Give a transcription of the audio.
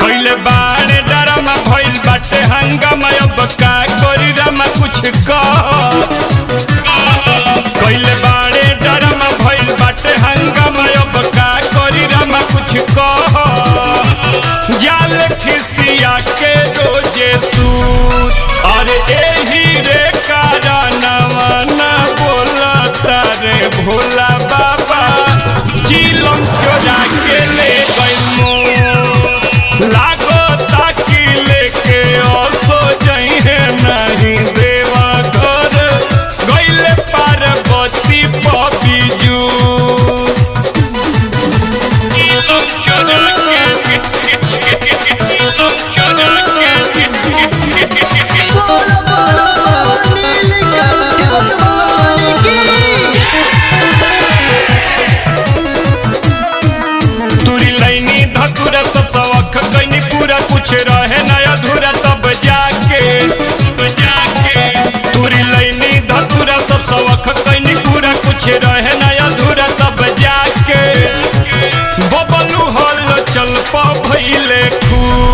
कइले बाड़े डरमा भइल बाटे हंगामा अब का करी रामा कुछ कह जाल खिसिया के रोजे सूत अरे एही रे कारणवा ना बोलता रे भोला बाबा चिलम चोरा के ले गइल मोर लागो ताकि लेके असो जइहे नहीं देवा घर गइले पार्वती पबिजू चिलम चोरा बोलो बोलो बाबा नीलकंठ भगवान की। तुरी लैनी धतुरा सब सवख कैनी पूरा कुछ रहे ना अधूरा तब जाके तुरी लैनी धतुरा सब सवख कैनी पूरा कुछ रहे ना अधूरा तब जाके बबलू हल चल पा भइले खूब